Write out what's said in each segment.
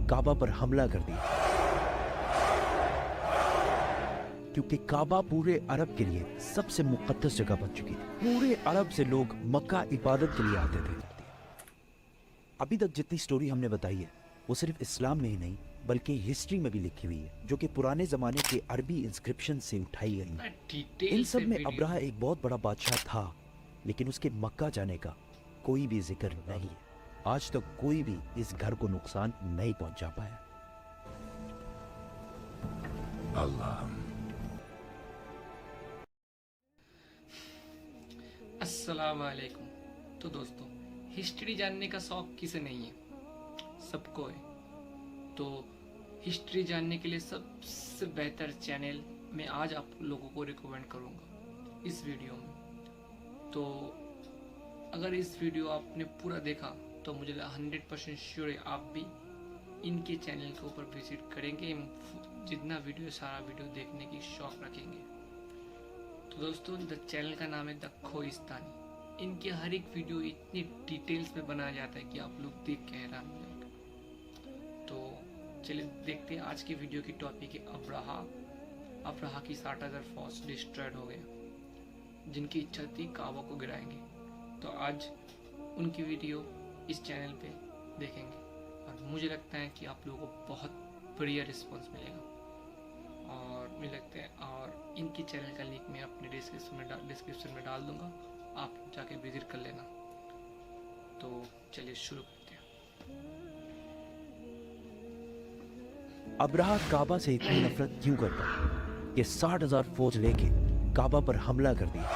काबा पर हमला कर दिया, क्योंकि काबा पूरे अरब के लिए सबसे मुकद्दस जगह बन चुकी थी। पूरे अरब से लोग मक्का इबादत के लिए आते थे। अभी तक जितनी स्टोरी हमने बताई है वो सिर्फ इस्लाम में ही नहीं बल्कि हिस्ट्री में भी लिखी हुई है, जो कि पुराने जमाने के अरबी इंस्क्रिप्शन से उठाई गई है। इन सब में अब्राहा एक बहुत बड़ा बादशाह था, लेकिन उसके मक्का जाने का कोई भी जिक्र नहीं है। आज तक कोई भी इस घर को नुकसान नहीं पहुंचा पाया। अल्लाह। अस्सलाम वालेकुम। तो दोस्तों, हिस्ट्री जानने का शौक किसे नहीं है? सबको है। तो हिस्ट्री जानने के लिए सबसे बेहतर चैनल मैं आज आप लोगों को रिकमेंड करूँगा इस वीडियो में। तो अगर इस वीडियो आपने पूरा देखा तो मुझे 100% श्योर है आप भी इनके चैनल के ऊपर विजिट करेंगे, जितना वीडियो सारा वीडियो देखने की शौक रखेंगे। तो दोस्तों, द चैनल का नाम है द खोइस्तानी। इनके हर एक वीडियो इतनी डिटेल्स में बनाया जाता है कि आप लोग देख के हैरान हो जाएंगे। तो चलिए देखते हैं आज की वीडियो की टॉपिक है अब्राहा की 60,000 फौज डिस्ट्रॉयड हो गया, जिनकी इच्छा थी काबा को गिराएंगे। तो आज उनकी वीडियो इस चैनल पे देखेंगे और मुझे लगता है कि आप लोगों को बहुत बढ़िया रिस्पॉन्स मिलेगा। और मुझे लगता है और इनकी चैनल का लिंक मैं अपने डिस्क्रिप्शन में डाल दूंगा, आप जाके विजिट कर लेना। तो चलिए शुरू करते हैं। अब्राहा काबा से इतनी नफरत क्यों करता कि 60,000 फौज लेके काबा पर हमला कर दिया,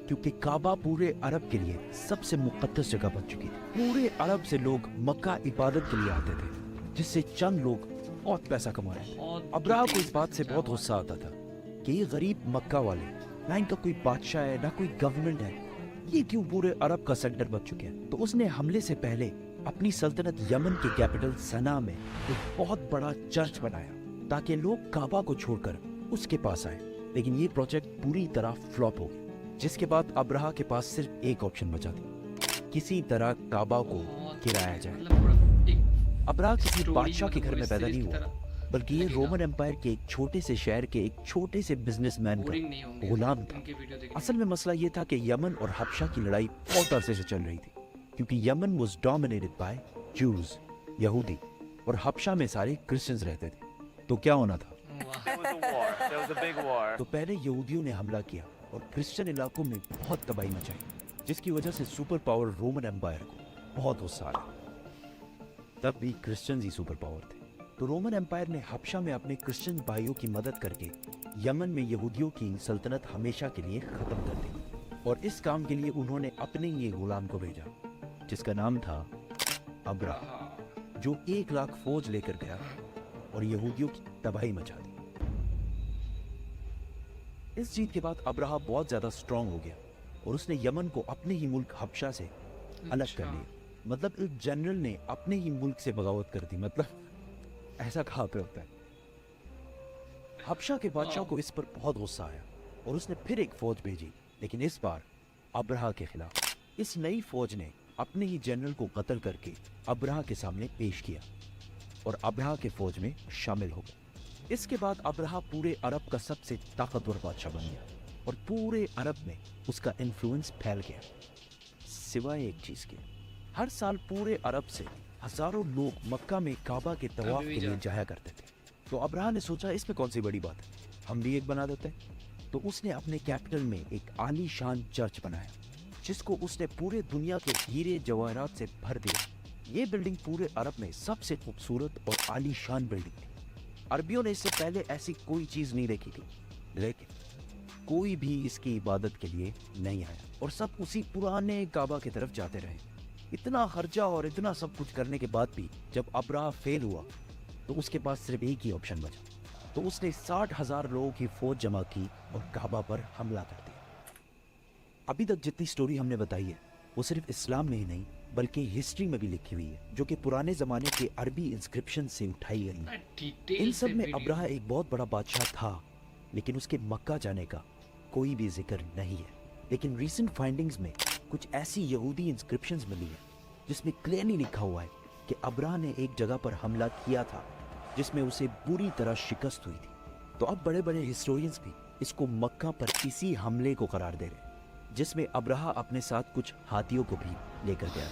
क्योंकि काबा पूरे अरब के लिए सबसे मुकद्दस जगह बन चुकी थी। पूरे अरब से लोग मक्का इबादत के लिए आते थे, जिससे चंद लोग बहुत पैसा कमाए। अब्राहा को इस बात से बहुत गुस्सा आता था कि ये गरीब मक्का वाले, ना इनका कोई बादशाह है ना कोई गवर्नमेंट है, ये क्यों पूरे अरब का सेंटर बन चुके हैं। तो उसने हमले से पहले अपनी सल्तनत यमन के कैपिटल सना में एक बहुत बड़ा चर्च बनाया ताकि लोग काबा को छोड़कर उसके पास आए। लेकिन ये प्रोजेक्ट पूरी तरह फ्लॉप हो गया, जिसके बाद अब्राहा के पास सिर्फ एक ऑप्शन बचा था, किसी तरह काबा को गिराया जाए। अब्राहा किसी बादशाह के घर में पैदा नहीं हुआ, बल्कि ये रोमन एम्पायर के एक छोटे से शहर के एक छोटे से बिजनेसमैन का गुलाम था। असल में मसला ये था कि यमन और हबशा की लड़ाई बहुत अरसे से चल रही थी, क्योंकि यमन वाज डोमिनेटेड बाय जूज, यहूदी, और हबशा में सारे क्रिश्चियंस रहते थे। तो क्या होना था? तो पहले यहूदियों ने हमला किया और क्रिश्चियन इलाकों में बहुत तबाही मचाई, जिसकी वजह से सुपर पावर रोमन एम्पायर को बहुत गुस्सा आया। तब भी क्रिश्चियंस ही सुपर पावर थे। तो रोमन एम्पायर ने हबशा में अपने क्रिश्चियन भाइयों की मदद करके यमन में यहूदियों की सल्तनत हमेशा के लिए खत्म कर दी। और इस काम के लिए उन्होंने अपने ही गुलाम को भेजा, जिसका नाम था अब्राहा, जो 1 लाख फौज लेकर गया और यहूदियों की तबाही मचा दी। इस जीत के बाद अब्राहा बहुत ज्यादा स्ट्रांग हो गया और उसने यमन को अपने ही मुल्क हबशा से अलग कर लिया। मतलब एक जनरल ने अपने ही मुल्क से बगावत कर दी, मतलब ऐसा कहाँ पे होता है। हबशा के बादशाह को इस पर बहुत गुस्सा आया और उसने फिर एक फौज भेजी, लेकिन इस बार अब्राहा के खिलाफ। इस नई फौज ने अपने ही जनरल को कत्ल करके अब्राहा के सामने पेश किया और अब्राहा के फौज में शामिल हो गए। इसके बाद अब्राहा पूरे अरब का सबसे ताकतवर बादशाह बन गया और पूरे अरब में उसका इन्फ्लुएंस फैल गया। सिवाय एक चीज के, हर साल पूरे अरब से हजारों लोग मक्का में काबा के तवाफ के लिए जाया करते थे। तो अब्राहा ने सोचा इसमें कौन सी बड़ी बात है, हम भी एक बना देते हैं। तो उसने अपने कैपिटल में एक आलीशान चर्च बनाया, जिसको उसने पूरे दुनिया के हीरे जवाहरात से भर दिया। ये बिल्डिंग पूरे अरब में सबसे खूबसूरत और आलीशान बिल्डिंग थी। अरबियों ने इससे पहले ऐसी कोई चीज नहीं देखी थी, लेकिन कोई भी इसकी इबादत के लिए नहीं आया और सब उसी पुराने काबा की तरफ जाते रहे। इतना खर्चा और इतना सब कुछ करने के बाद भी जब अब्राहा फेल हुआ तो उसके पास सिर्फ एक ही ऑप्शन बचा। तो उसने 60,000 लोगों की फौज जमा की और काबा पर हमला कर दिया। अभी तक जितनी स्टोरी हमने बताई है वो सिर्फ इस्लाम में ही नहीं बल्कि हिस्ट्री में भी लिखी हुई है, जो कि पुराने जमाने के अरबी इंस्क्रिप्शन से उठाई गई है। इन सब में अब्राहा एक बहुत बड़ा बादशाह था, लेकिन उसके मक्का जाने का कोई भी जिक्र नहीं है। लेकिन रीसेंट फाइंडिंग्स में कुछ ऐसी यहूदी इंस्क्रिप्शंस मिली है जिसमें क्लियरली लिखा हुआ है कि अब्राह ने एक जगह पर हमला किया था जिसमें उसे बुरी तरह शिकस्त हुई थी। तो अब बड़े बड़े हिस्टोरियंस भी इसको मक्का पर इसी हमले को करार दे रहे, जिसमें अब्राह अपने साथ कुछ हाथियों को भी लेकर गया।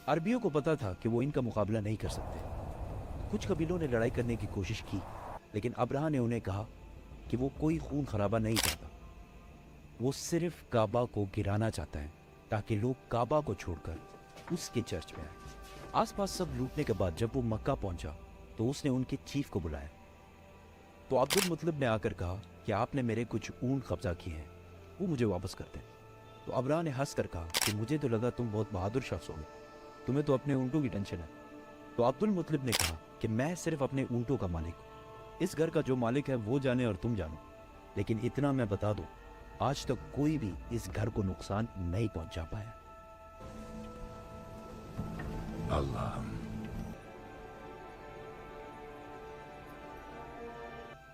अरबियों को पता था कि वो इनका मुकाबला नहीं कर सकते। कुछ कबीलों ने लड़ाई करने की कोशिश की, लेकिन अब्राह ने उन्हें कहा कि वो कोई खून खराबा नहीं चाहता, वो सिर्फ काबा को गिराना चाहता है ताकि लोग काबा को छोड़कर उसके चर्च में आए। आसपास सब लूटने के बाद जब वो मक्का पहुंचा तो उसने उनके चीफ को बुलाया। तो अब्दुल मुतलिब ने आकर कहा कि आपने मेरे कुछ ऊंट कब्जा किए हैं, वो मुझे वापस कर दें। तो अब्राह ने हंस कर कहा कि मुझे तो लगा तुम बहुत बहादुर शख्स होगे, तुम्हें तो अपने ऊँटों की टेंशन है। तो अब्दुल मुतलिब ने कहा कि मैं सिर्फ अपने ऊँटों का मालिक हूँ, इस घर का जो मालिक है वो जाने और तुम जानो, लेकिन इतना मैं बता दूं, आज तक कोई भी इस घर को नुकसान नहीं पहुंचा पाया। अल्लाह।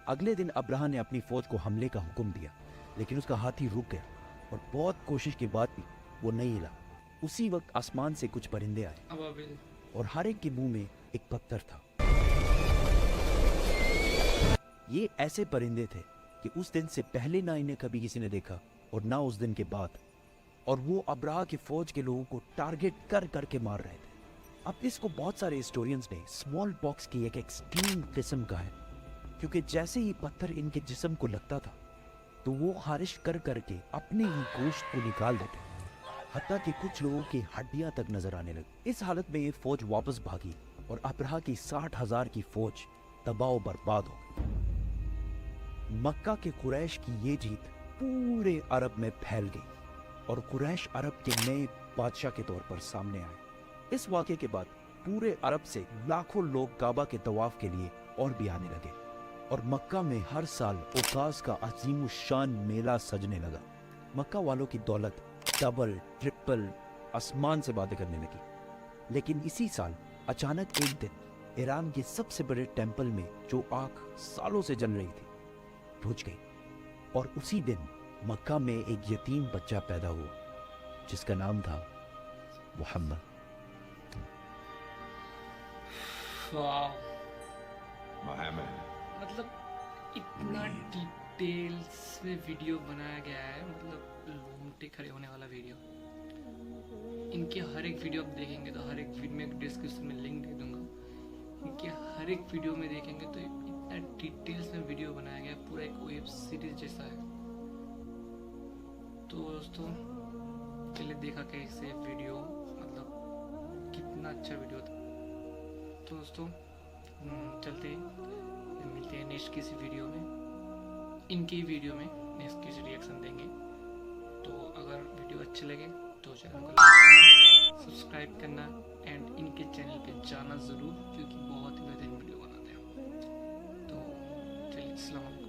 अगले दिन अब्राह ने अपनी फौज को हमले का हुक्म दिया, लेकिन उसका हाथी रुक गया और बहुत कोशिश के बाद भी वो नहीं हिला। उसी वक्त आसमान से कुछ परिंदे आए अबाबिल। और हर एक के मुंह में एक पत्थर था। ये ऐसे परिंदे थे कि उस दिन से पहले ना इन्हें कभी किसी ने देखा और ना उस दिन के बाद, और वो अब्राह की फौज के लोगों को टारगेट कर करके मार रहे थे। अब इसको बहुत सारे हिस्टोरियंस ने स्मॉल पॉक्स की एक एक्सट्रीम किस्म का है, क्योंकि जैसे ही पत्थर इनके जिस्म को लगता था तो वो खारिश कर करके अपने ही गोश्त को निकाल देते, हत्ता कि कुछ लोगों की हड्डियां तक नजर आने लगी। इस हालत में ये फौज वापस भागी और अब्राह की 60,000 की फौज तबाह बर्बाद हो गई। मक्का के कुरैश की ये जीत पूरे अरब में फैल गई और कुरैश अरब के नए बादशाह के तौर पर सामने आए। इस वाक़े के बाद पूरे अरब से लाखों लोग काबा के तवाफ के लिए और भी आने लगे और मक्का में हर साल उकास का अजीम शान मेला सजने लगा। मक्का वालों की दौलत डबल ट्रिपल आसमान से बातें करने लगी। लेकिन इसी साल अचानक एक दिन ईरान के सबसे बड़े टेंपल में जो आग सालों से जल रही थी बुझ गई, और उसी दिन मक्का में एक यतीम बच्चा पैदा हुआ जिसका नाम था मुहम्मद। वाह, मोहम्मद। मतलब इतना डिटेल्स में वीडियो बनाया गया है, मतलब रोंगटे खड़े होने वाला वीडियो। इनके हर एक वीडियो आप देखेंगे तो हर एक वीडियो में डिस्क्रिप्शन में लिंक दे दूंगा। इनके हर एक वीडियो में देखेंगे तो इतना डिटेल्स में वीडियो बनाया गया, पूरा एक वेब सीरीज जैसा है। तो दोस्तों पहले देखा कैसे वीडियो, मतलब कितना अच्छा वीडियो था। तो दोस्तों चलते हैं, मिलते हैं नेक्स्ट किसी वीडियो में। इनकी वीडियो में नेक्स्ट किसी रिएक्शन देंगे। तो अगर वीडियो अच्छे लगे तो चैनल को लाइक करना, सब्सक्राइब करना एंड इनके चैनल पे जाना ज़रूर, क्योंकि बहुत ही बेहतरीन वीडियो बनाते हैं। तो चलिए, अस्सलाम वालेकुम।